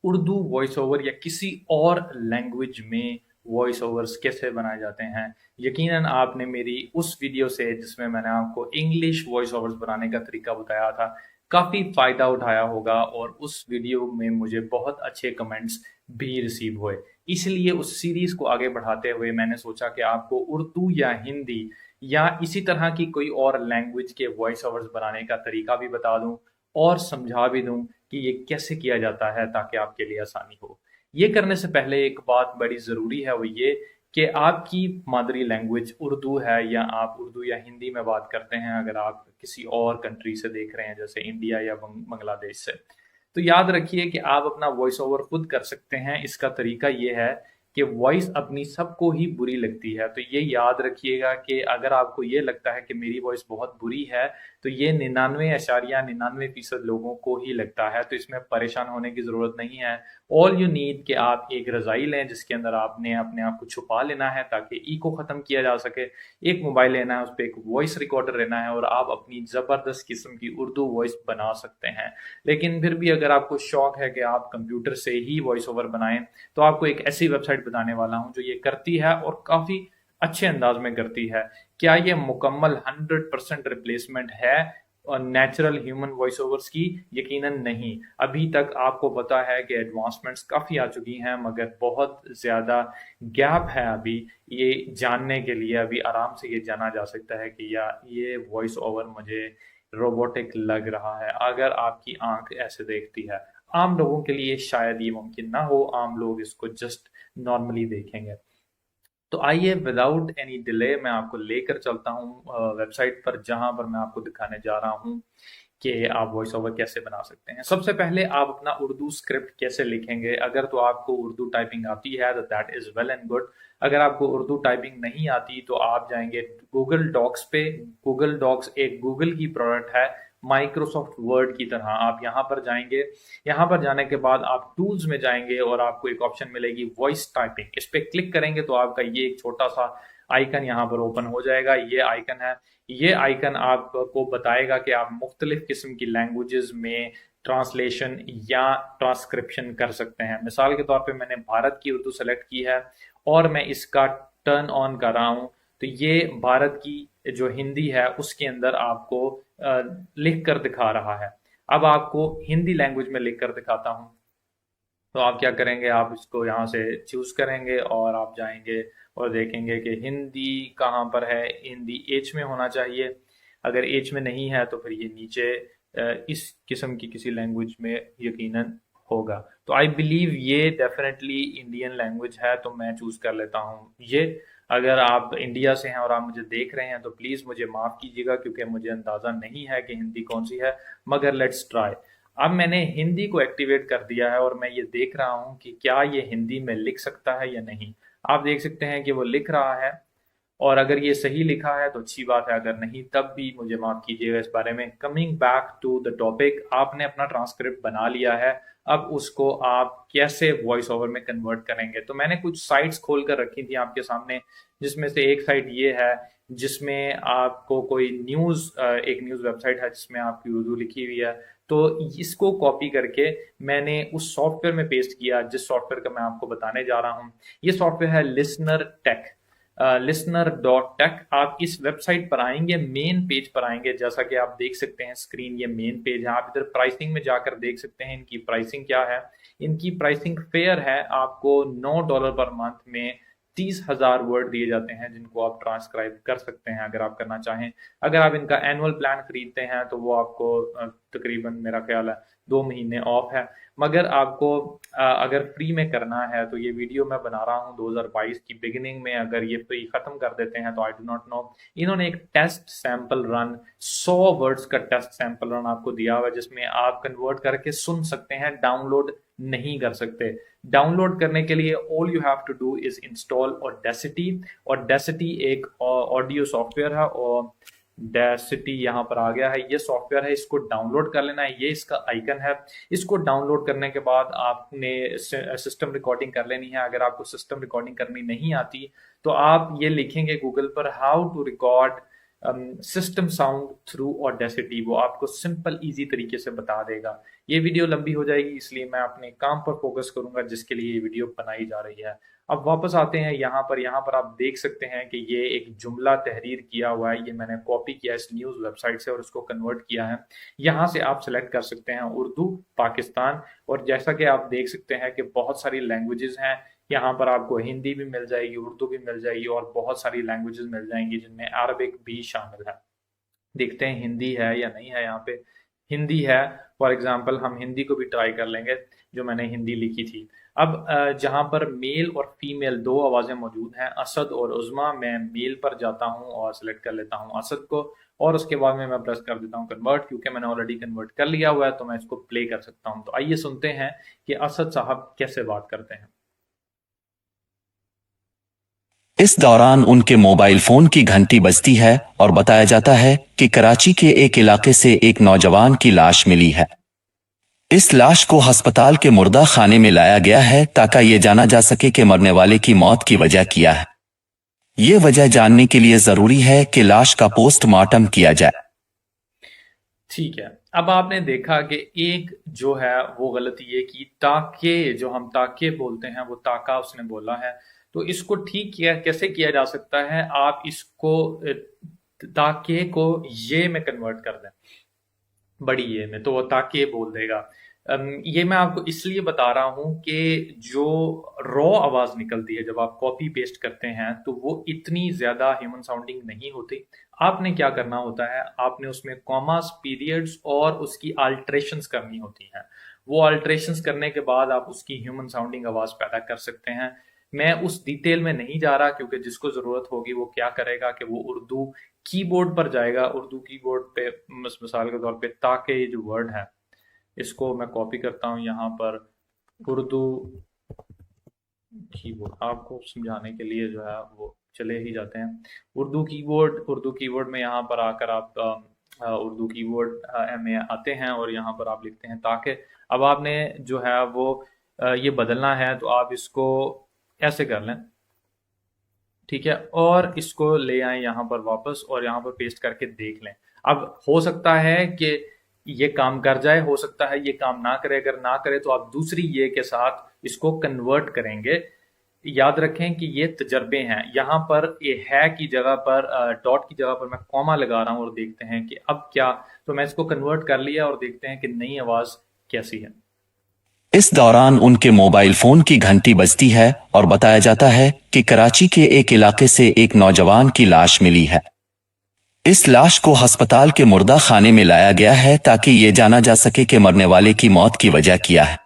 Urdu voice over या किसी और लैंग्वेज में वॉइस ओवर्स कैसे बनाए जाते हैं। यकीनन आपने मेरी उस वीडियो से जिसमें मैंने आपको इंग्लिश वॉइस ओवर्स बनाने का तरीका बताया था काफ़ी फ़ायदा उठाया होगा और उस वीडियो में मुझे बहुत अच्छे कमेंट्स भी रिसीव हुए। इसलिए उस सीरीज़ को आगे बढ़ाते हुए मैंने सोचा कि आपको उर्दू या हिंदी या इसी तरह की कोई और लैंग्वेज के वॉइस ओवर्स बनाने का तरीका भी बता दूं और समझा भी दूं कि ये कैसे किया जाता है ताकि आपके लिए आसानी हो। ये करने से पहले एक बात बड़ी ज़रूरी है, वो ये कि आपकी मादरी लैंग्वेज उर्दू है या आप उर्दू या हिंदी में बात करते हैं, अगर आप किसी और कंट्री से देख रहे हैं जैसे इंडिया या बांग्लादेश से, तो याद रखिए कि आप अपना वॉइस ओवर खुद कर सकते हैं। इसका तरीका ये है कि वॉइस अपनी सबको ही बुरी लगती है, तो ये याद रखिएगा कि अगर आपको ये लगता है कि मेरी वॉइस बहुत बुरी है, तो ये 99.99% लोगों को ही लगता है, तो इसमें परेशान होने की ज़रूरत नहीं है। ऑल यू नीड कि आप एक रज़ाई लें जिसके अंदर आपने अपने आप को छुपा लेना है ताकि ईको ख़त्म किया जा सके। एक मोबाइल लेना है, उस पर एक वॉइस रिकॉर्डर लेना है और आप अपनी ज़बरदस्त किस्म की उर्दू वॉइस बना सकते हैं। लेकिन फिर भी अगर आपको शौक है कि आप कंप्यूटर से ही वॉइस ओवर बनाएं, तो आपको एक ऐसी वेबसाइट बताने वाला हूं जो ये करती है और काफ़ी अच्छे अंदाज में करती है। क्या ये मुकम्मल 100% रिप्लेसमेंट है और नेचुरल ह्यूमन वॉइस ओवर्स की? यकीनन नहीं। अभी तक आपको पता है कि एडवांसमेंट्स काफ़ी आ चुकी हैं, मगर बहुत ज़्यादा गैप है अभी ये जानने के लिए। अभी आराम से ये जाना जा सकता है कि या ये वॉइस ओवर मुझे रोबोटिक लग रहा है अगर आपकी आंख ऐसे देखती है। आम लोगों के लिए शायद ये मुमकिन ना हो, आम लोग इसको जस्ट नॉर्मली देखेंगे। तो आइए विदाउट एनी डिले मैं आपको लेकर चलता हूँ वेबसाइट पर जहां पर मैं आपको दिखाने जा रहा हूँ कि आप वॉइस ओवर कैसे बना सकते हैं। सबसे पहले आप अपना उर्दू स्क्रिप्ट कैसे लिखेंगे। अगर तो आपको उर्दू टाइपिंग आती है तो that is well and good. अगर आपको उर्दू टाइपिंग नहीं आती तो आप जाएंगे गूगल डॉक्स पे। गूगल डॉक्स एक गूगल की प्रोडक्ट है, माइक्रोसॉफ्ट वर्ड की तरह। आप यहाँ पर जाएंगे, यहाँ पर जाने के बाद आप टूल्स में जाएंगे और आपको एक ऑप्शन मिलेगी वॉइस टाइपिंग। इस पर क्लिक करेंगे तो आपका ये एक छोटा सा आइकन यहाँ पर ओपन हो जाएगा। ये आइकन है, ये आइकन आपको बताएगा कि आप मुख्तलिफ किस्म की लैंग्वेजेस में ट्रांसलेशन या ट्रांसक्रिप्शन कर सकते हैं। मिसाल के तौर पे मैंने भारत की उर्दू सेलेक्ट की है और मैं इसका टर्न ऑन कर रहा हूँ, तो ये भारत की जो हिंदी है उसके अंदर आपको लिख कर दिखा रहा है। अब आपको हिंदी लैंग्वेज में लिख कर दिखाता हूँ। तो आप क्या करेंगे, आप इसको यहाँ से चूज करेंगे और आप जाएंगे और देखेंगे कि हिंदी कहाँ पर है। हिंदी एच में होना चाहिए। अगर एच में नहीं है तो फिर ये नीचे इस किस्म की किसी लैंग्वेज में यकीनन होगा। तो आई बिलीव ये डेफिनेटली इंडियन लैंग्वेज है, तो मैं चूज कर लेता हूँ ये। अगर आप इंडिया से हैं और आप मुझे देख रहे हैं तो प्लीज़ मुझे माफ़ कीजिएगा क्योंकि मुझे अंदाज़ा नहीं है कि हिंदी कौन सी है, मगर लेट्स ट्राई। अब मैंने हिंदी को एक्टिवेट कर दिया है और मैं ये देख रहा हूँ कि क्या ये हिंदी में लिख सकता है या नहीं। आप देख सकते हैं कि वो लिख रहा है और अगर ये सही लिखा है तो अच्छी बात है, अगर नहीं तब भी मुझे माफ कीजिएगा इस बारे में। Coming back to the topic, आपने अपना ट्रांसक्रिप्ट बना लिया है, अब उसको आप कैसे वॉइस ओवर में कन्वर्ट करेंगे। तो मैंने कुछ साइट्स खोल कर रखी थी आपके सामने, जिसमें से एक साइट ये है जिसमें आपको कोई न्यूज़ एक न्यूज़ वेबसाइट है जिसमें आपकी उर्दू लिखी हुई है। तो इसको कॉपी करके मैंने उस सॉफ्टवेयर में पेस्ट किया जिस सॉफ्टवेयर का मैं आपको बताने जा रहा हूँ। ये सॉफ्टवेयर है लिसनर टेक, listener.tech। आप इस वेबसाइट पर आएंगे, मेन पेज पर आएंगे, जैसा कि आप देख सकते हैं स्क्रीन, ये मेन पेज है। आप इधर प्राइसिंग में जाकर देख सकते हैं इनकी प्राइसिंग क्या है। इनकी प्राइसिंग फेयर है, आपको $9 पर मंथ में 30,000 वर्ड दिए जाते हैं जिनको आप ट्रांसक्राइब कर सकते हैं अगर आप करना चाहें। अगर आप इनका एनुअल प्लान खरीदते हैं तो वो आपको तकरीबन मेरा ख्याल है 2 महीने ऑफ है। मगर आपको अगर फ्री में करना है तो ये वीडियो मैं बना रहा हूँ 2022 की बिगिनिंग में, अगर ये फ्री खत्म कर देते हैं तो आई डू नॉट नो। इन्होंने एक टेस्ट सैंपल रन, 100 वर्ड्स का टेस्ट सैंपल रन आपको दिया हुआ है जिसमें आप कन्वर्ट करके सुन सकते हैं, डाउनलोड नहीं कर सकते। डाउनलोड करने के लिए all you have to do is install Audacity. Audacity एक ऑडियो सॉफ्टवेयर है और डेसिटी यहाँ पर आ गया है, ये सॉफ्टवेयर है, इसको डाउनलोड कर लेना है। ये इसका आइकन है। इसको डाउनलोड करने के बाद आपने सिस्टम रिकॉर्डिंग कर लेनी है। अगर आपको सिस्टम रिकॉर्डिंग करनी नहीं आती तो आप ये लिखेंगे गूगल पर how to record system sound through Audacity, वो आपको सिंपल इजी तरीके से बता देगा। ये वीडियो लंबी हो जाएगी, इसलिए मैं अपने काम पर फोकस करूंगा जिसके लिए ये वीडियो बनाई जा रही है। अब वापस आते हैं यहाँ पर आप देख सकते हैं कि ये एक जुमला तहरीर किया हुआ है, ये मैंने कॉपी किया इस न्यूज़ वेबसाइट से और उसको कन्वर्ट किया है। यहाँ से आप सेलेक्ट कर सकते हैं उर्दू पाकिस्तान, और जैसा कि आप देख सकते हैं कि बहुत सारी लैंग्वेजेस हैं। यहाँ पर आपको हिंदी भी मिल जाएगी, उर्दू भी मिल जाएगी और बहुत सारी लैंग्वेजेस मिल जाएंगी जिनमें अरबिक भी शामिल है। देखते हैं हिंदी है या नहीं है। यहाँ पे हिंदी है, फॉर एग्जांपल हम हिंदी को भी ट्राई कर लेंगे, जो मैंने हिंदी लिखी थी। अब जहाँ पर मेल और फीमेल दो आवाज़ें मौजूद हैं, असद और उज़मा, मैं मेल पर जाता हूँ और सिलेक्ट कर लेता हूँ असद को, और उसके बाद में मैं प्रेस कर देता हूँ कन्वर्ट, क्योंकि मैंने ऑलरेडी कन्वर्ट कर लिया हुआ है तो मैं इसको प्ले कर सकता हूँ। तो आइए सुनते हैं कि असद साहब कैसे बात करते हैं। इस दौरान उनके मोबाइल फोन की घंटी बजती है और बताया जाता है कि कराची के एक इलाके से एक नौजवान की लाश मिली है। इस लाश को अस्पताल के मुर्दा खाने में लाया गया है ताकि ये जाना जा सके कि मरने वाले की मौत की वजह क्या है। ये वजह जानने के लिए जरूरी है कि लाश का पोस्टमार्टम किया जाए। ठीक है, अब आपने देखा कि एक जो है वो गलती ये की, ताके जो हम ताके बोलते हैं वो ताका उसने बोला है। तो इसको ठीक किया कैसे किया जा सकता है, आप इसको ताके को ये में कन्वर्ट कर दें, बड़ी ये में, तो वो ताके बोल देगा। ये मैं आपको इसलिए बता रहा हूं कि जो रॉ आवाज निकलती है जब आप कॉपी पेस्ट करते हैं तो वो इतनी ज्यादा ह्यूमन साउंडिंग नहीं होती। आपने क्या करना होता है, आपने उसमें कॉमास, पीरियड्स और उसकी अल्ट्रेशंस करनी होती हैं। वो अल्ट्रेशंस करने के बाद आप उसकी ह्यूमन साउंडिंग आवाज पैदा कर सकते हैं। मैं उस डिटेल में नहीं जा रहा, क्योंकि जिसको जरूरत होगी वो क्या करेगा कि वो उर्दू कीबोर्ड पर जाएगा। उर्दू कीबोर्ड पे मिसाल के तौर पे ताके ये जो वर्ड है इसको मैं कॉपी करता हूँ यहाँ पर, उर्दू कीबोर्ड आपको समझाने के लिए जो है वो चले ही जाते हैं। उर्दू कीबोर्ड में यहाँ पर आकर आप उर्दू कीबोर्ड में आते हैं और यहाँ पर आप लिखते हैं ताकि। अब आपने जो है वो ये बदलना है तो आप इसको ऐसे कर लें, ठीक है, और इसको ले आए यहाँ पर वापस और यहाँ पर पेस्ट करके देख लें। अब हो सकता है कि ये काम कर जाए, हो सकता है ये काम ना करे। अगर ना करे तो आप दूसरी ये के साथ इसको कन्वर्ट करेंगे। याद रखें कि ये तजर्बे हैं। यहाँ पर ये है की जगह पर डॉट की जगह पर मैं कॉमा लगा रहा हूँ और देखते हैं कि अब क्या। तो मैं इसको कन्वर्ट कर लिया और देखते हैं कि नई आवाज कैसी है। इस दौरान उनके मोबाइल फोन की घंटी बजती है और बताया जाता है कि कराची के एक इलाके से एक नौजवान की लाश मिली है। इस लाश को अस्पताल के मुर्दा खाने में लाया गया है ताकि ये जाना जा सके कि मरने वाले की मौत की वजह क्या है।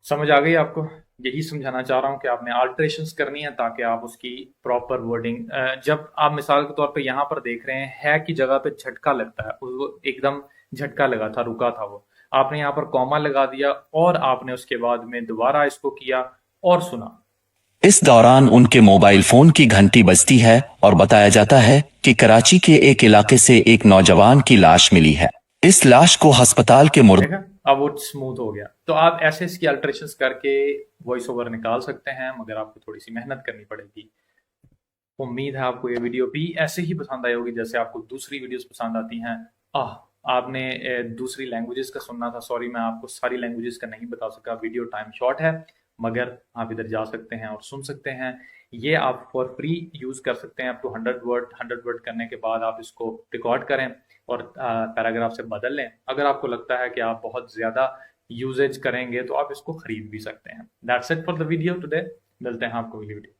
समझ आ गई आपको? यही समझाना चाह रहा हूँ कि आपने अल्टरेशंस करनी है ताकि आप उसकी प्रॉपर वर्डिंग, जब आप मिसाल के तौर पे यहाँ पर देख रहे हैं है की जगह पे झटका लगता है, वो एकदम झटका लगा था, रुका था वो, आपने यहाँ पर कॉमा लगा दिया और आपने उसके बाद में दोबारा इसको किया और सुना। इस दौरान उनके मोबाइल फोन की घंटी बजती है और बताया जाता है कि कराची के एक इलाके से एक नौजवान की लाश मिली है। इस लाश को अस्पताल के देखा, अब वो स्मूथ हो गया। तो आप ऐसे इसकी अल्टरेशंस करके वॉइस ओवर निकाल सकते हैं, मगर आपको थोड़ी सी मेहनत करनी पड़ेगी। उम्मीद है आपको ये वीडियो भी ऐसे ही पसंद आई होगी जैसे आपको दूसरी वीडियोस पसंद आती हैं। आपने दूसरी लैंग्वेजेस का सुनना था, सॉरी मैं आपको सारी लैंग्वेजेस का नहीं बता सका, वीडियो टाइम शॉर्ट है, मगर आप इधर जा सकते हैं और सुन सकते हैं। ये आप फॉर फ्री यूज़ कर सकते हैं। अप टू 100 वर्ड करने के बाद आप इसको रिकॉर्ड करें और पैराग्राफ से बदल लें। अगर आपको लगता है कि आप बहुत ज़्यादा यूजेज करेंगे तो आप इसको खरीद भी सकते हैं। That's it for the video today. मिलते हैं आपको अगली वीडियो।